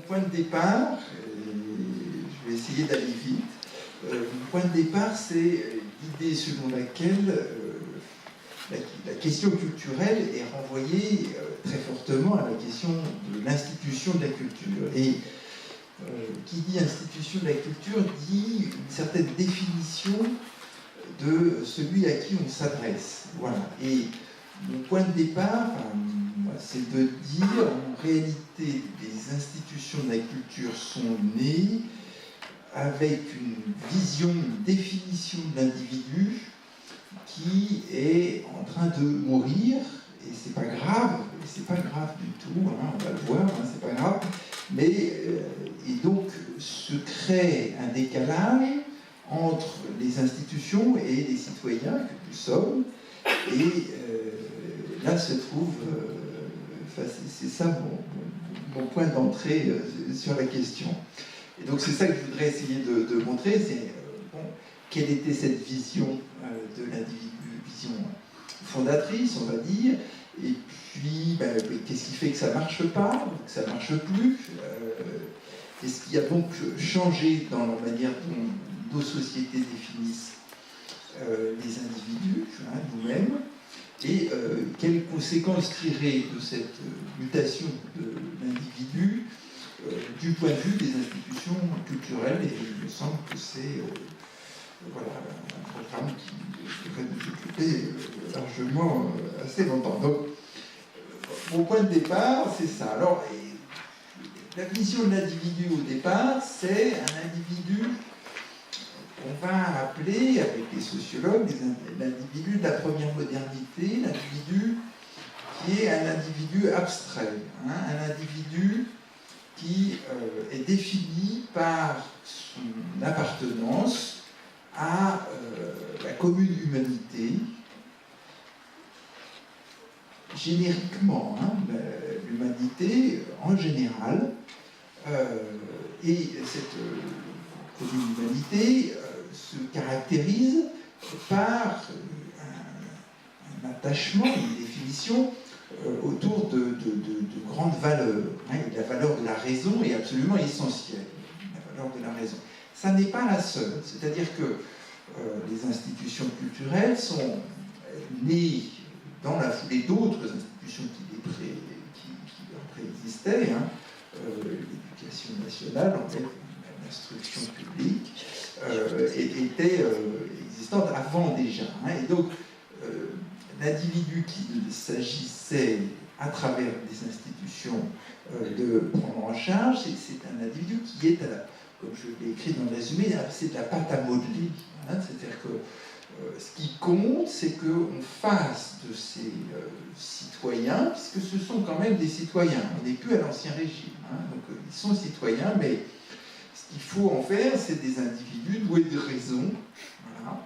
point de départ, je vais essayer d'aller vite, mon point de départ, c'est l'idée selon laquelle la question culturelle est renvoyée très fortement à la question de l'institution de la culture. Et qui dit institution de la culture dit une certaine définition de celui à qui on s'adresse. Voilà. Et mon point de départ, c'est de dire, en réalité, les institutions de la culture sont nées avec une vision, une définition de l'individu qui est en train de mourir, et c'est pas grave du tout, hein, on va le voir, hein, c'est pas grave, mais et donc se crée un décalage entre les institutions et les citoyens que nous sommes, et là se trouve, c'est ça mon point d'entrée sur la question. Et donc c'est ça que je voudrais essayer de montrer, c'est quelle était cette vision de l'individu, vision fondatrice, on va dire, et puis qu'est-ce qui fait que ça ne marche pas, que ça ne marche plus, qu'est-ce qui a donc changé dans la manière dont nos sociétés définissent les individus, hein, nous-mêmes, et quelles conséquences tirer de cette mutation de l'individu du point de vue des institutions culturelles, et il me semble que c'est voilà, un programme qui devrait nous occuper largement assez longtemps. Donc, mon point de départ, c'est ça. Alors, la vision de l'individu au départ, c'est un individu qu'on va appeler, avec les sociologues, l'individu de la première modernité, l'individu qui est un individu abstrait, hein, un individu qui est défini par son appartenance à la commune humanité, génériquement, hein, l'humanité en général, et cette commune humanité se caractérise par un attachement, une définition autour de grandes valeurs. Hein, la valeur de la raison est absolument essentielle, la valeur de la raison. Ça n'est pas la seule, c'est-à-dire que les institutions culturelles sont nées dans la foulée d'autres institutions qui préexistaient, hein, l'éducation nationale, en fait, l'instruction publique, était existante avant déjà. Hein, et donc, l'individu qu'il s'agissait, à travers les institutions, de prendre en charge, c'est un individu qui est, comme je l'ai écrit dans le résumé, c'est de la pâte à modeler. Hein, c'est-à-dire que ce qui compte, c'est qu'on fasse de ces citoyens, puisque ce sont quand même des citoyens, on n'est plus à l'Ancien Régime, hein, donc ils sont citoyens, mais ce qu'il faut en faire, c'est des individus doués de raison, voilà.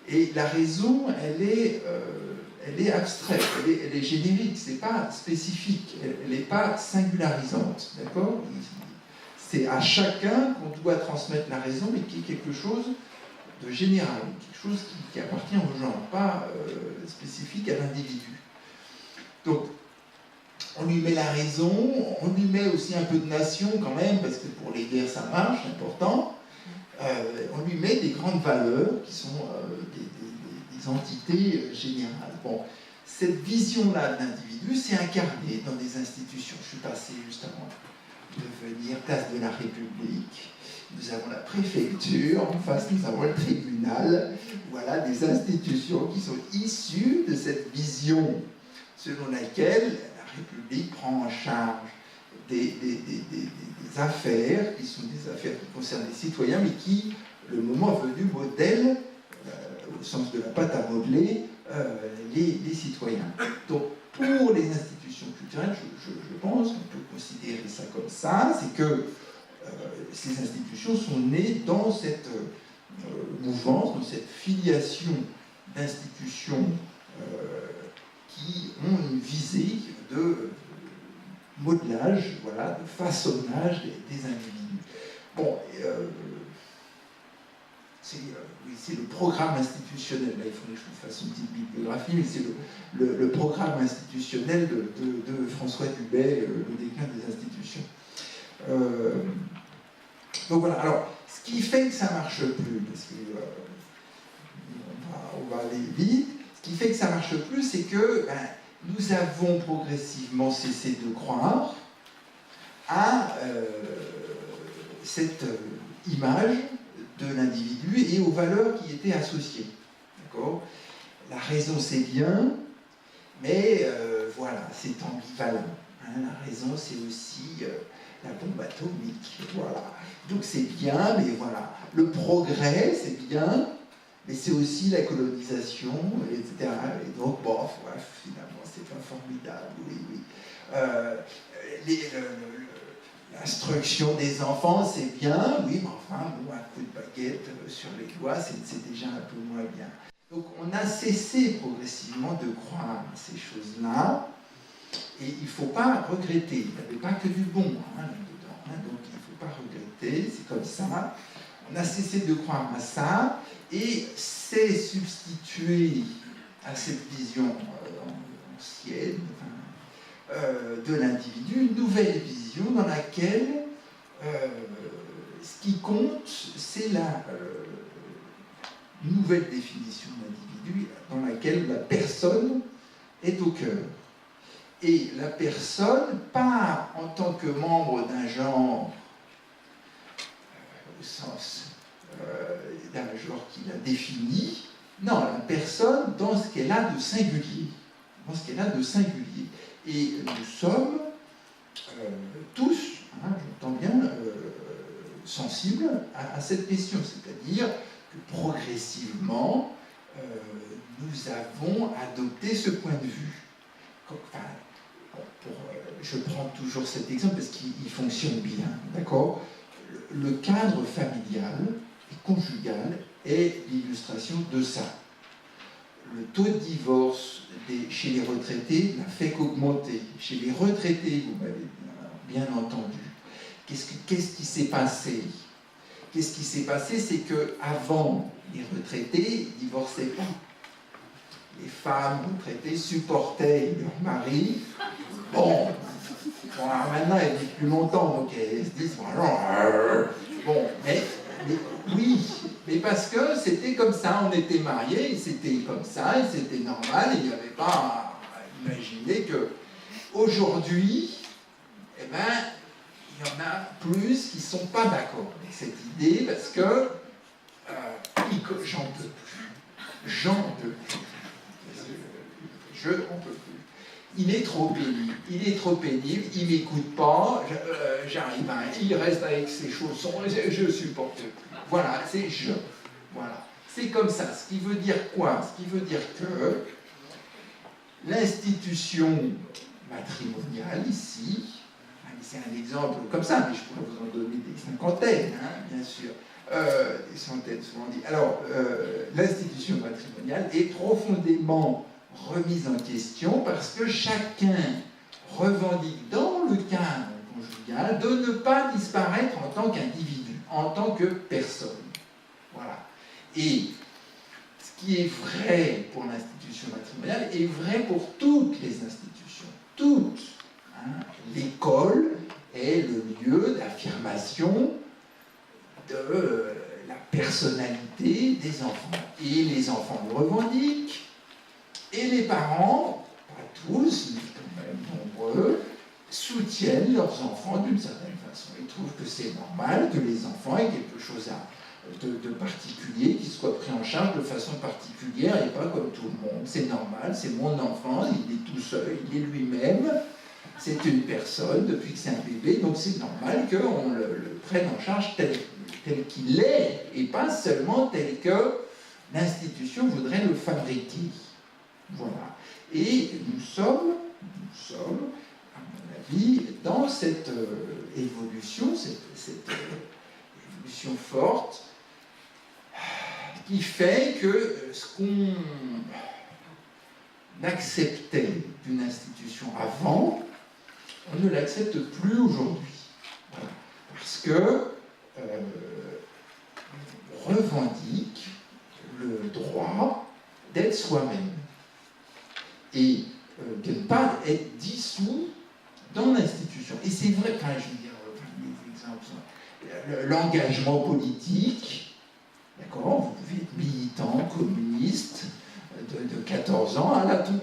Et la raison, elle est abstraite, elle est générique, c'est pas spécifique, elle n'est pas singularisante, d'accord? C'est à chacun qu'on doit transmettre la raison, mais qui est quelque chose de général, quelque chose qui appartient au genre, pas spécifique à l'individu. Donc, on lui met la raison, on lui met aussi un peu de nation quand même, parce que pour les guerres ça marche, c'est important. On lui met des grandes valeurs qui sont des entités générales. Bon, cette vision-là de l'individu s'est incarnée dans des institutions. Je suis passé juste avant de venir place de la République. Nous avons la préfecture, en face nous avons le tribunal. Voilà des institutions qui sont issues de cette vision selon laquelle la République prend en charge des affaires qui sont des affaires qui concernent les citoyens, mais qui, le moment venu, modèlent, au sens de la pâte à modeler, les citoyens. Donc, pour les institutions culturelles, je pense qu'on peut considérer ça comme ça, c'est que ces institutions sont nées dans cette mouvance, dans cette filiation d'institutions qui ont une visée de modelage, voilà, de façonnage des individus. Bon, c'est le programme institutionnel, là il faudrait que je fasse une petite bibliographie, mais c'est le programme institutionnel de François Dubay, le déclin des institutions. Donc voilà, alors, ce qui fait que ça ne marche plus, parce que on va aller vite, ce qui fait que ça ne marche plus, c'est que nous avons progressivement cessé de croire à cette image de l'individu et aux valeurs qui étaient associées. D'accord ? La raison, c'est bien, mais voilà, c'est ambivalent. Hein, la raison, c'est aussi la bombe atomique. Voilà. Donc c'est bien, mais voilà. Le progrès, c'est bien, mais c'est aussi la colonisation, etc. Et donc, bon, bref, finalement, c'est pas formidable, oui, oui. L'instruction des enfants, c'est bien, oui, mais enfin, bon, un coup de baguette sur les doigts, c'est déjà un peu moins bien. Donc on a cessé progressivement de croire à ces choses-là, et il ne faut pas regretter. Il n'y avait pas que du bon là-dedans, donc il ne faut pas regretter, c'est comme ça. On a cessé de croire à ça, et c'est substitué à cette vision ancienne de l'individu, une nouvelle vision dans laquelle ce qui compte, c'est la nouvelle définition d'individu dans laquelle la personne est au cœur. Et la personne, pas en tant que membre d'un genre, au sens d'un genre qu'il a défini, non, la personne dans ce qu'elle a de singulier. Dans ce qu'elle a de singulier. Et nous sommes tous, j'entends bien, sensibles à cette question, c'est-à-dire que progressivement, nous avons adopté ce point de vue. Enfin, je prends toujours cet exemple parce qu'il fonctionne bien, d'accord ? Le cadre familial et conjugal est l'illustration de ça. Le taux de divorce chez les retraités n'a fait qu'augmenter. Chez les retraités, vous m'avez bien entendu. Qu'est-ce qui s'est passé ? Qu'est-ce qui s'est passé ? C'est qu'avant, les retraités ne divorçaient pas. Les femmes retraitées supportaient leur mari. Bon, alors maintenant, elles vivent plus longtemps, donc elles se disent, bon, mais oui, mais parce que c'était comme ça, on était mariés, et c'était comme ça, et c'était normal, et il n'y avait pas à imaginer que aujourd'hui, eh ben, il y en a plus qui ne sont pas d'accord avec cette idée, parce que j'en peux plus. J'en peux plus. Je n'en peux plus. Il est trop pénible, il ne m'écoute pas, j'arrive à... Il reste avec ses chaussons, je ne supporte plus. Voilà, c'est je. Voilà. C'est comme ça. Ce qui veut dire quoi ? Ce qui veut dire que l'institution matrimoniale, ici, c'est un exemple comme ça, mais je pourrais vous en donner des cinquantaines, bien sûr, des centaines souvent dit. Alors, l'institution matrimoniale est profondément remise en question parce que chacun revendique dans le cadre conjugal de ne pas disparaître en tant qu'individu, en tant que personne. Voilà. Et ce qui est vrai pour l'institution matrimoniale est vrai pour toutes les institutions. Toutes. L'école est le lieu d'affirmation de la personnalité des enfants. Et les enfants le revendiquent. Et les parents, pas tous, mais quand même nombreux, soutiennent leurs enfants d'une certaine façon. Ils trouvent que c'est normal que les enfants aient quelque chose de particulier, qu'ils soient pris en charge de façon particulière et pas comme tout le monde. C'est normal, c'est mon enfant, il est tout seul, il est lui-même, c'est une personne depuis que c'est un bébé, donc c'est normal qu'on le prenne en charge tel qu'il est, et pas seulement tel que l'institution voudrait le fabriquer. Voilà. Et nous sommes, à mon avis, dans cette évolution, cette évolution forte, qui fait que ce qu'on acceptait d'une institution avant, on ne l'accepte plus aujourd'hui. Voilà. Parce que on revendique le droit d'être soi-même et de ne pas être dissous dans l'institution. Et c'est vrai, enfin, je veux dire, l'engagement politique. D'accord? Vous pouvez être militant, communiste, de 14 ans à la tombe.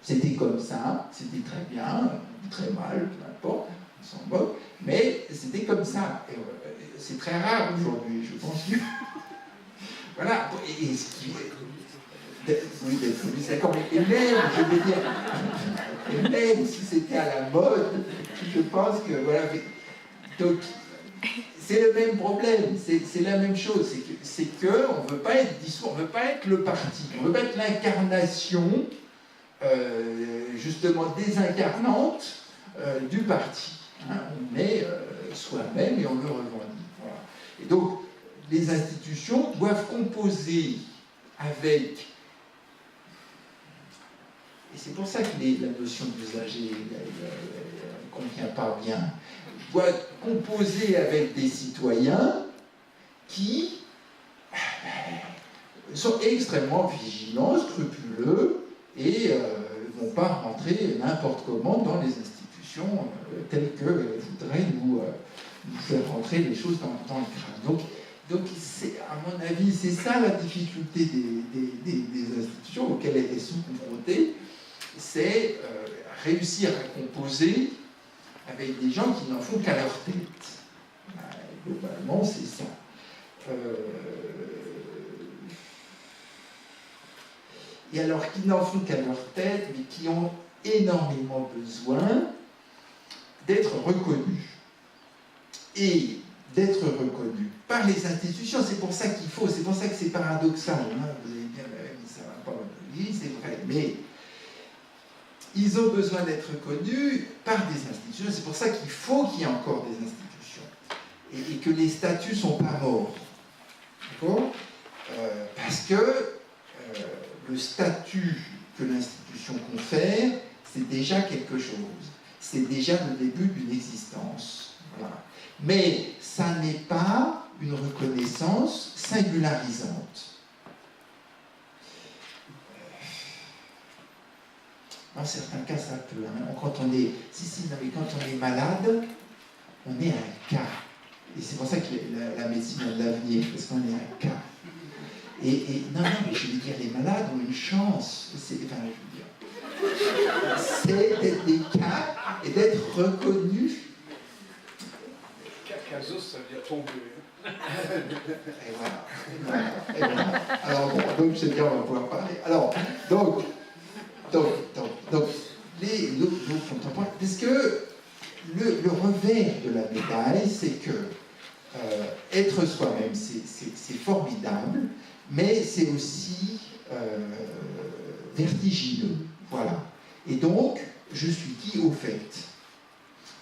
C'était comme ça, c'était très bien, ou très mal, peu importe, on s'en moque, mais c'était comme ça. C'est très rare aujourd'hui, je pense que. Voilà, et ce qui est. Oui, d'être communiste, d'accord, et même, je veux dire, et même si c'était à la mode, je pense que, voilà, donc, c'est le même problème, c'est la même chose, c'est que on ne veut pas être discours, on ne veut pas être le parti, on ne veut pas être l'incarnation, justement désincarnante du parti. Hein. On est soi-même et on le revendique. Voilà. Et donc, les institutions doivent composer avec. Et c'est pour ça que la notion d'usager ne convient pas bien. Doit composer avec des citoyens qui sont extrêmement vigilants, scrupuleux et ne vont pas rentrer n'importe comment dans les institutions telles qu'elles voudraient nous faire rentrer les choses dans le crâne. Donc à mon avis, c'est ça la difficulté des institutions auxquelles elles sont confrontées, c'est réussir à composer avec des gens qui n'en font qu'à leur tête. Globalement, c'est ça. Et alors, qui n'en font qu'à leur tête, mais qui ont énormément besoin d'être reconnus. Et d'être reconnus par les institutions, c'est pour ça qu'il faut, c'est pour ça que c'est paradoxal. Hein, vous avez bien dit, ça ne va pas, oui, c'est vrai, mais ils ont besoin d'être reconnus par des institutions, c'est pour ça qu'il faut qu'il y ait encore des institutions. Et que les statuts ne sont pas morts. D'accord ? Parce que le statut que l'institution confère, c'est déjà quelque chose. C'est déjà le début d'une existence. Voilà. Mais ça n'est pas une reconnaissance singularisante. Dans certains cas, ça peut. Hein. Quand on est, quand on est malade, on est un cas. Et c'est pour ça que la médecine a de l'avenir, parce qu'on est un cas. Et non, mais je veux dire, les malades ont une chance. C'est d'être des cas et d'être reconnus. Casos, ça veut dire tomber. Et voilà. Alors bon, donc c'est bien, on va pouvoir parler. Alors, donc nos contemporains, parce que le revers de la médaille, c'est que être soi-même, c'est formidable, mais c'est aussi vertigineux. Voilà. Et donc, je suis qui au fait?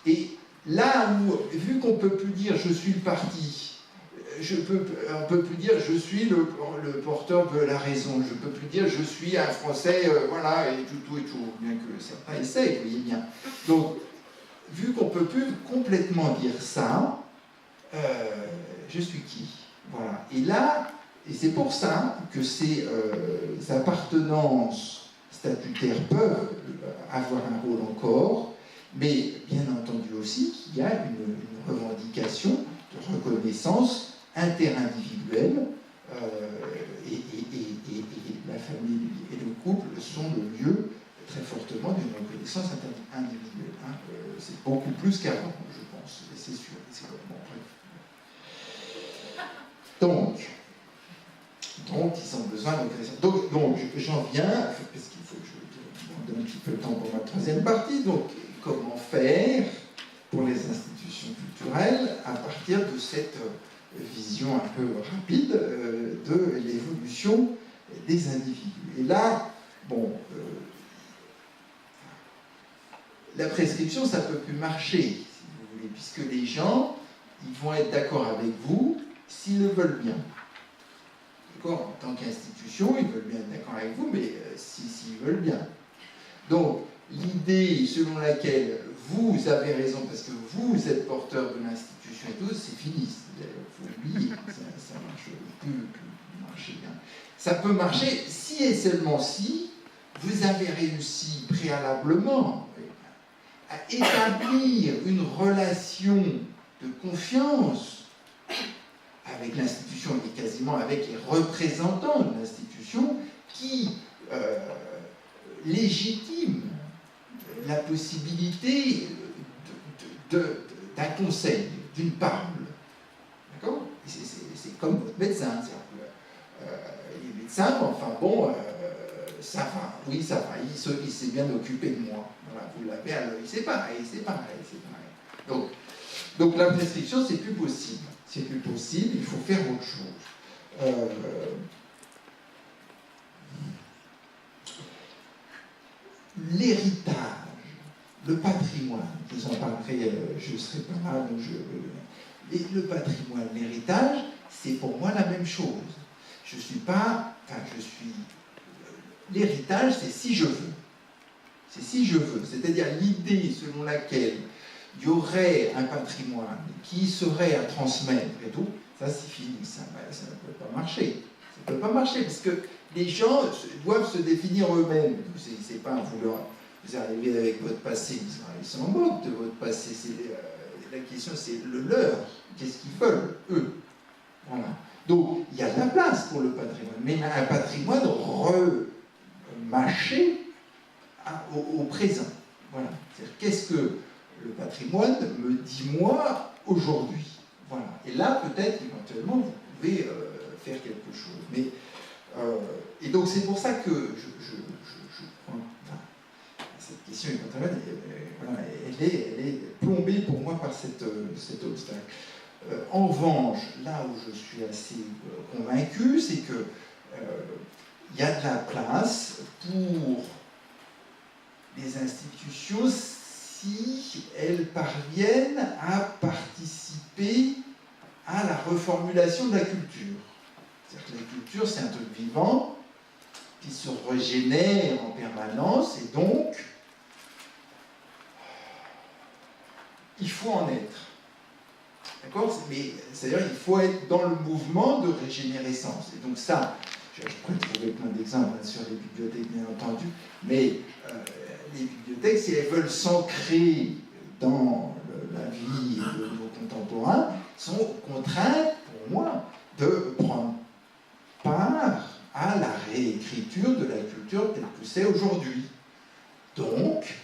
Et là où, vu qu'on ne peut plus dire je suis le parti, on ne peut plus dire je suis le porteur de la raison, je ne peux plus dire je suis un Français, voilà, et tout, bien que certains essayent, vous voyez bien. Donc, vu qu'on ne peut plus complètement dire ça, je suis qui? Voilà. Et là, et c'est pour ça que ces appartenances statutaires peuvent avoir un rôle encore, mais bien entendu aussi qu'il y a une revendication de reconnaissance interindividuelle, et la famille et le couple sont le lieu très fortement d'une reconnaissance individuelle. Hein. C'est beaucoup plus qu'avant, je pense, c'est sûr. C'est bon, donc, ils ont besoin de reconnaissance. Donc j'en viens, parce qu'il faut que je donne un petit peu de temps pour ma troisième partie. Donc, comment faire pour les institutions culturelles à partir de cette vision un peu rapide de l'évolution des individus. Et là, bon, la prescription, ça ne peut plus marcher, si vous voulez, puisque les gens, ils vont être d'accord avec vous s'ils le veulent bien. D'accord ? En tant qu'institution, ils veulent bien être d'accord avec vous, mais s'ils veulent bien. Donc, l'idée selon laquelle vous avez raison, parce que vous êtes porteur de l'institution et tout, c'est fini. Il faut oublier, ça marche plus marcher bien. Ça peut marcher si et seulement si vous avez réussi préalablement à établir une relation de confiance avec l'institution et quasiment avec les représentants de l'institution qui légitiment la possibilité d'un conseil, d'une parole. D'accord? C'est comme votre médecin. Les médecins, enfin bon, ça va, oui, ça va, il s'est bien occupé de moi. Voilà, vous l'avez à l'œil, c'est pareil. Donc la prescription, c'est plus possible. C'est plus possible, il faut faire autre chose. L'héritage, le patrimoine, vous en parlerez, je ne serai pas là, donc le patrimoine, l'héritage, c'est pour moi la même chose. L'héritage, c'est si je veux. C'est si je veux. C'est-à-dire l'idée selon laquelle il y aurait un patrimoine qui serait à transmettre et tout, ça c'est fini, ça ne peut pas marcher. Ça ne peut pas marcher parce que les gens doivent se définir eux-mêmes. C'est pas vous arrivez avec votre passé, ils s'en moquent de votre passé. La question c'est le leur. Qu'est-ce qu'ils veulent, eux? Voilà. Donc il y a de la place pour le patrimoine, mais un patrimoine remâché au présent. Voilà. C'est-à-dire, qu'est-ce que le patrimoine me dit moi aujourd'hui? Voilà. Et là, peut-être, éventuellement, vous pouvez faire quelque chose. Mais, et donc, c'est pour ça que je prends cette question éventuellement, voilà, elle est plombée pour moi par cet obstacle. En revanche, là où je suis assez convaincu, c'est que il y a de la place pour les institutions si elles parviennent à participer à la reformulation de la culture. C'est-à-dire que la culture, c'est un truc vivant qui se régénère en permanence, et donc, il faut en être. D'accord? Mais c'est-à-dire qu'il faut être dans le mouvement de régénérescence. Et donc ça, je pourrais trouver plein d'exemples sur les bibliothèques, bien entendu, mais les bibliothèques, si elles veulent s'ancrer dans la vie de nos contemporains, sont contraintes, pour moi, de prendre part à la réécriture de la culture telle que c'est aujourd'hui. Donc,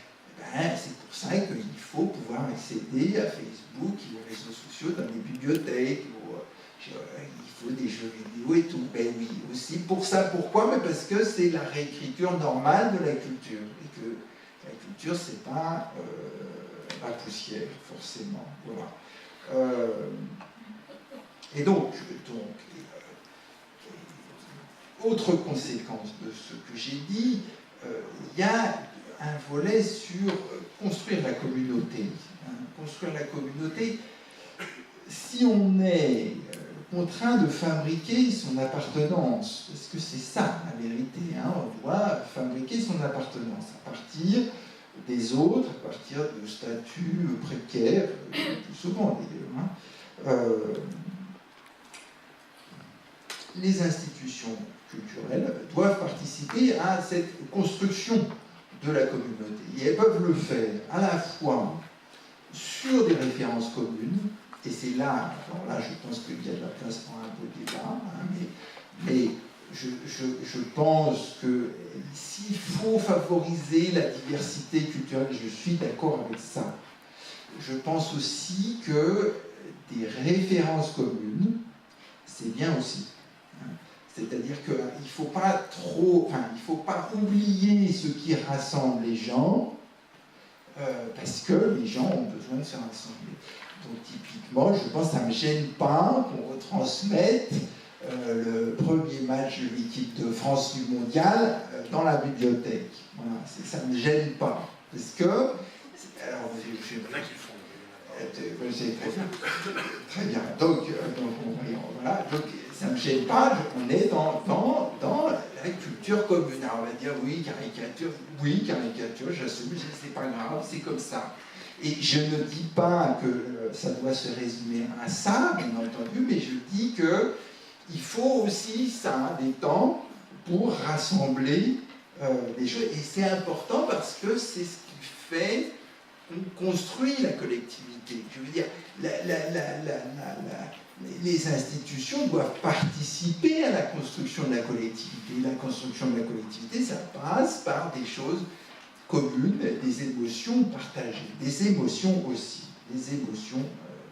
c'est pour ça qu'il faut pouvoir accéder à Facebook et aux réseaux sociaux dans les bibliothèques, il faut des jeux vidéo et tout. Ben oui, aussi pour ça. Pourquoi? Mais parce que c'est la réécriture normale de la culture. Et que la culture, c'est pas la poussière, forcément. Voilà. Et donc autre conséquence de ce que j'ai dit, il y a un volet sur construire la communauté. Construire la communauté, si on est contraint de fabriquer son appartenance, parce que c'est ça la vérité, on doit fabriquer son appartenance à partir des autres, à partir de statuts précaires, plus souvent d'ailleurs. Les institutions culturelles doivent participer à cette construction de la communauté. Et elles peuvent le faire à la fois sur des références communes, et c'est là, alors là je pense qu'il y a de la place pour un peu de débat, mais je pense que s'il faut favoriser la diversité culturelle, je suis d'accord avec ça. Je pense aussi que des références communes, c'est bien aussi. C'est-à-dire qu'il ne faut pas il faut pas oublier ce qui rassemble les gens, parce que les gens ont besoin de se rassembler. Donc typiquement, je pense que ça ne me gêne pas qu'on retransmette le premier match de l'équipe de France du mondial dans la bibliothèque. Voilà, ça ne me gêne pas. Parce que... Alors, très bien. Donc voilà. Donc, ça ne me gêne pas, on est dans la culture commune. Alors on va dire oui, caricature, j'assume, c'est pas grave, c'est comme ça. Et je ne dis pas que ça doit se résumer à ça, bien entendu, mais je dis qu'il faut aussi ça, des temps pour rassembler les choses. Et c'est important parce que c'est ce qui fait construit la collectivité. Je veux dire, les institutions doivent participer à la construction de la collectivité. La construction de la collectivité, ça passe par des choses communes, des émotions partagées, des émotions aussi. Des émotions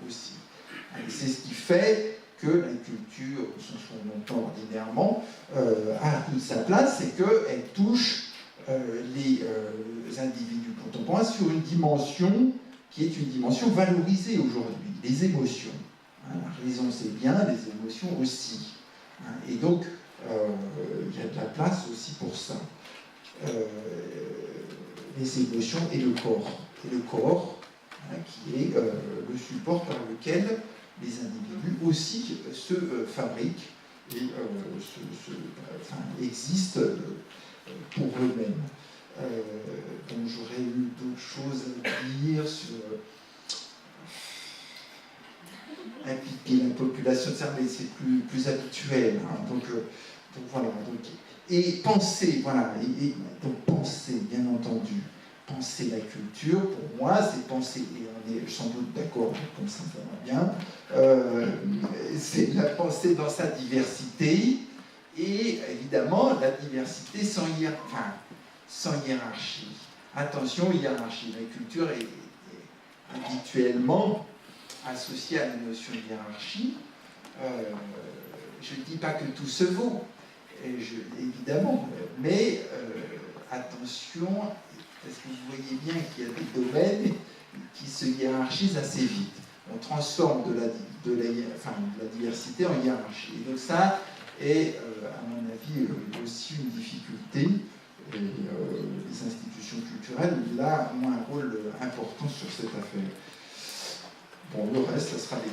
aussi. Et c'est ce qui fait que la culture, au sens où on entend ordinairement, a toute sa place, c'est qu'elle touche les individus contemporains sur une dimension qui est une dimension valorisée aujourd'hui, les émotions. Hein, la raison c'est bien, les émotions aussi. Hein, et donc, il y a de la place aussi pour ça. Les émotions et le corps. Et le corps, hein, qui est le support par lequel les individus aussi se fabriquent et existent pour eux-mêmes. Donc j'aurais eu d'autres choses à dire sur impliquer la population de cerveau, mais c'est plus habituel. Hein. Donc voilà. Et penser, voilà. Donc penser, bien entendu. Penser la culture, pour moi, c'est penser, et on est sans doute d'accord, comme ça va bien, c'est la pensée dans sa diversité, et évidemment, la diversité sans hiérarchie. Attention, hiérarchie. La culture est habituellement associée à la notion de hiérarchie. Je ne dis pas que tout se vaut, évidemment, mais attention, parce que vous voyez bien qu'il y a des domaines qui se hiérarchisent assez vite. On transforme de la diversité en hiérarchie. Et donc ça est, à mon avis, aussi une difficulté. Et les institutions culturelles, là, ont un rôle important sur cette affaire. Bon, le reste, ça sera des